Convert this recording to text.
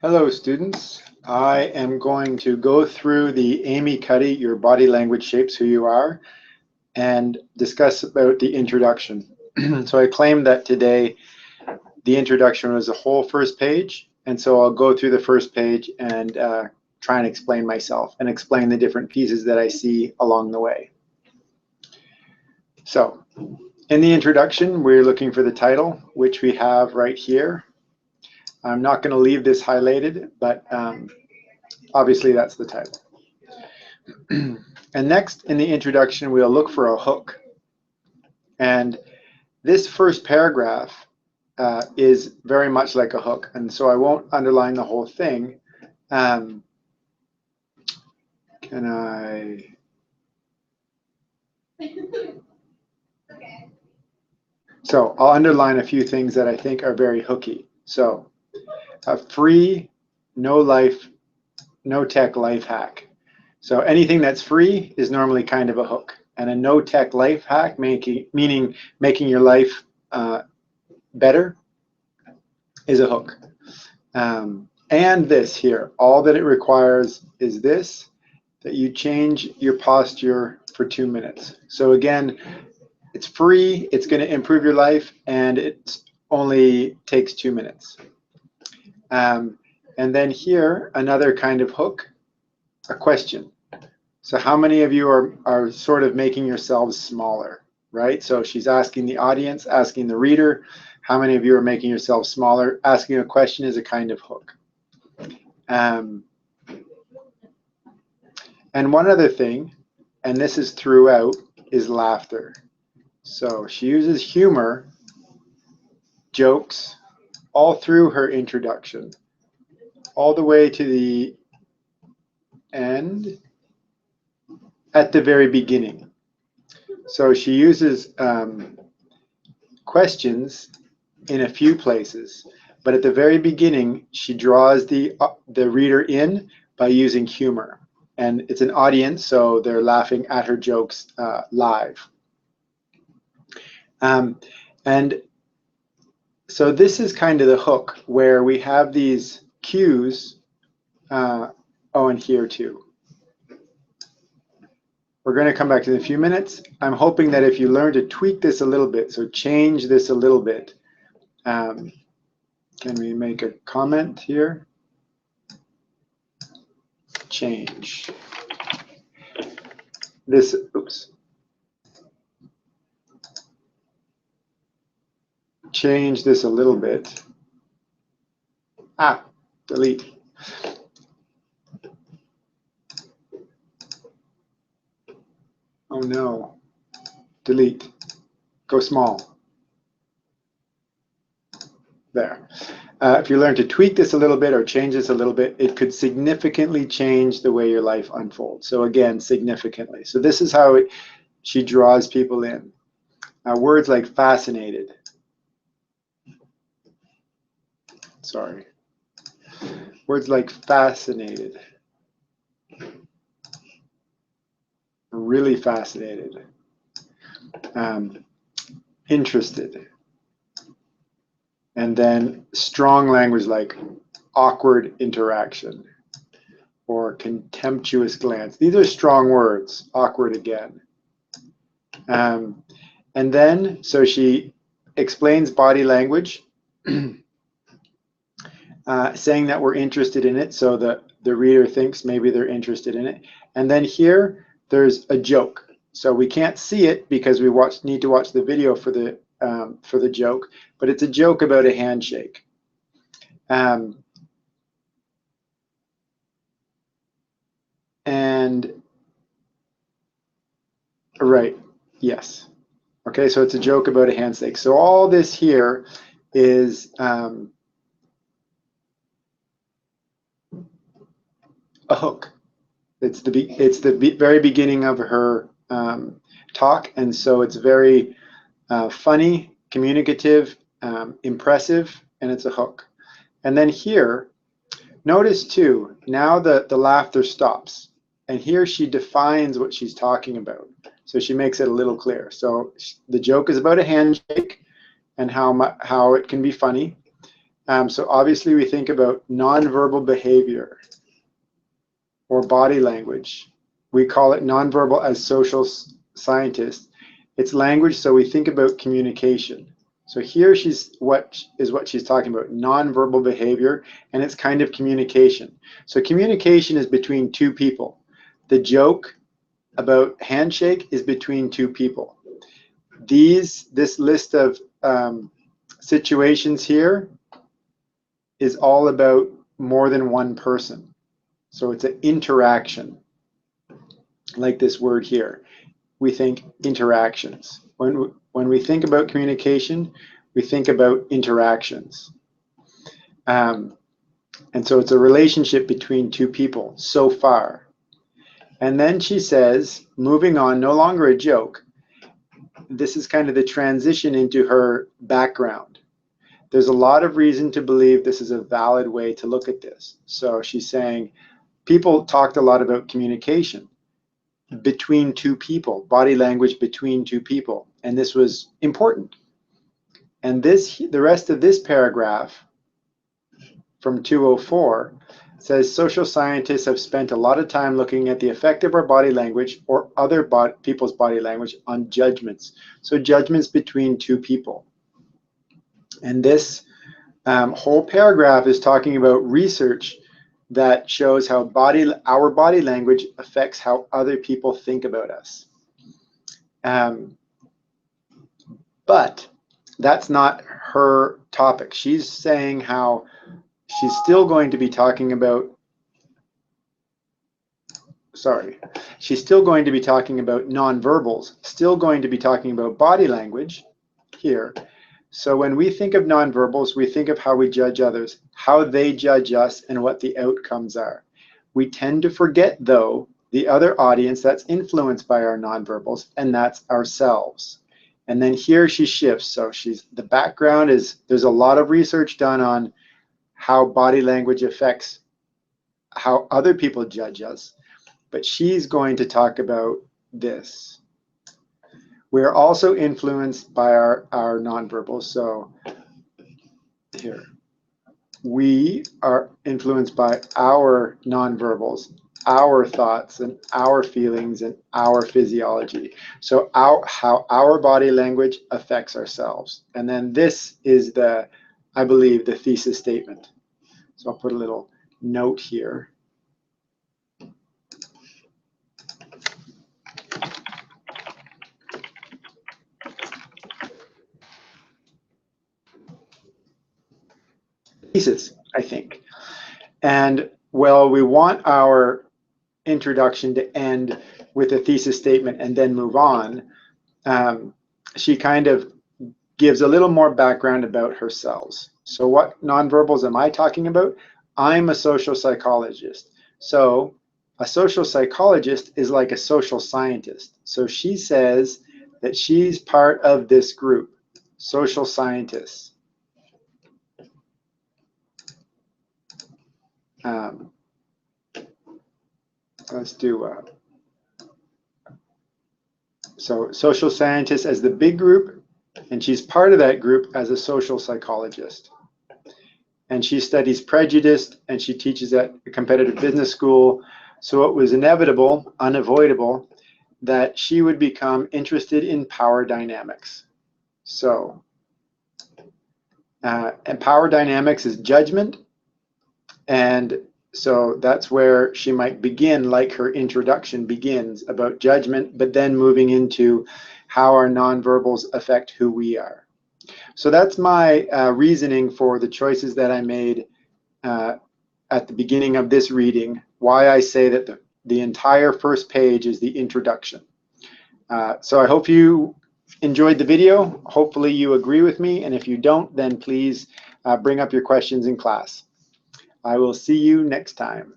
Hello students, I am going to go through the Amy Cuddy, Your Body Language Shapes Who You Are, and discuss about the introduction. So I claimed that today the introduction was the whole first page, and so I'll go through the first page and try and explain myself and explain the different pieces that I see along the way. So in the introduction, we're looking for the title, which we have right here. I'm not going to leave this highlighted, but obviously that's the title. And next in the introduction, we'll look for a hook. And this first paragraph is very much like a hook. And so I won't underline the whole thing. Can I? Okay. So I'll underline a few things that I think are very hooky. So a free, no life, no tech life hack. So anything that's free is normally kind of a hook, and a no tech life hack meaning making your life better is a hook. And this here, all that it requires is this, that you change your posture for 2 minutes. So again, it's free, it's going to improve your life, and it only takes 2 minutes. And then here, another kind of hook, a question. So how many of you are sort of making yourselves smaller, right? So she's asking the audience, asking the reader, how many of you are making yourselves smaller? Asking a question is a kind of hook. And one other thing, and this is throughout, is laughter. So she uses humor, jokes, all through her introduction, all the way to the end, at the very beginning. So she uses questions in a few places, but at the very beginning, she draws the reader in by using humor. And it's an audience, so they're laughing at her jokes live. And so this is kind of the hook, where we have these cues, and here too. We're going to come back to it in a few minutes. I'm hoping that if you learn to tweak this a little bit, so change this a little bit. Can we make a comment here? Change this, oops. Change this a little bit. Delete. Oh no, delete, go small. There. If you learn to tweak this a little bit or change this a little bit, it could significantly change the way your life unfolds. So again, significantly. So this is how she draws people in. Words like fascinated. Sorry. Words like fascinated. Really fascinated. Interested. And then strong language like awkward interaction or contemptuous glance. These are strong words. Awkward again. And then, so she explains body language, saying that we're interested in it, so that the reader thinks maybe they're interested in it. And then here, there's a joke. So we can't see it because we need to watch the video for the joke, but it's a joke about a handshake. And right, yes. Okay, so it's a joke about a handshake. So all this here is a hook. It's the very beginning of her talk, and so it's very funny, communicative, impressive, and it's a hook. And then here, notice too, now the laughter stops, and here she defines what she's talking about. So she makes it a little clear. So the joke is about a handshake and how it can be funny. So obviously we think about nonverbal behavior or body language. We call it nonverbal as social scientists. It's language, so we think about communication. So here what she's talking about, nonverbal behavior, and it's kind of communication. So communication is between two people. The joke about handshake is between two people. This list of situations here is all about more than one person. So it's an interaction, like this word here. We think interactions. When we think about communication, we think about interactions. And so it's a relationship between two people so far. And then she says, moving on, no longer a joke. This is kind of the transition into her background. There's a lot of reason to believe this is a valid way to look at this. So she's saying, people talked a lot about communication between two people, body language between two people, and this was important. And the rest of this paragraph from 204 says social scientists have spent a lot of time looking at the effect of our body language or other people's body language on judgments. So judgments between two people. And this whole paragraph is talking about research that shows how our body language affects how other people think about us. But that's not her topic. She's saying how she's still going to be talking about, she's still going to be talking about nonverbals, still going to be talking about body language here. So when we think of nonverbals, we think of how we judge others, how they judge us, and what the outcomes are. We tend to forget, though, the other audience that's influenced by our nonverbals, and that's ourselves. And then here she shifts. So the background is, there's a lot of research done on how body language affects how other people judge us, but she's going to talk about this. We are also influenced by our nonverbals. So here, we are influenced by our nonverbals, our thoughts and our feelings and our physiology. So how our body language affects ourselves. And then this is I believe, the thesis statement. So I'll put a little note here. Thesis, I think. And well, we want our introduction to end with a thesis statement and then move on. She kind of gives a little more background about herself. So what nonverbals am I talking about? I'm a social psychologist. So a social psychologist is like a social scientist. So she says that she's part of this group, social scientists. Let's do so social scientists as the big group, and she's part of that group as a social psychologist. And she studies prejudice, and she teaches at a competitive business school. So it was inevitable, unavoidable, that she would become interested in power dynamics. So and power dynamics is judgment, and so that's where she might begin, like her introduction begins, about judgment, but then moving into how our nonverbals affect who we are. So that's my reasoning for the choices that I made at the beginning of this reading, why I say that the entire first page is the introduction. So I hope you enjoyed the video. Hopefully you agree with me, and if you don't, then please bring up your questions in class. I will see you next time.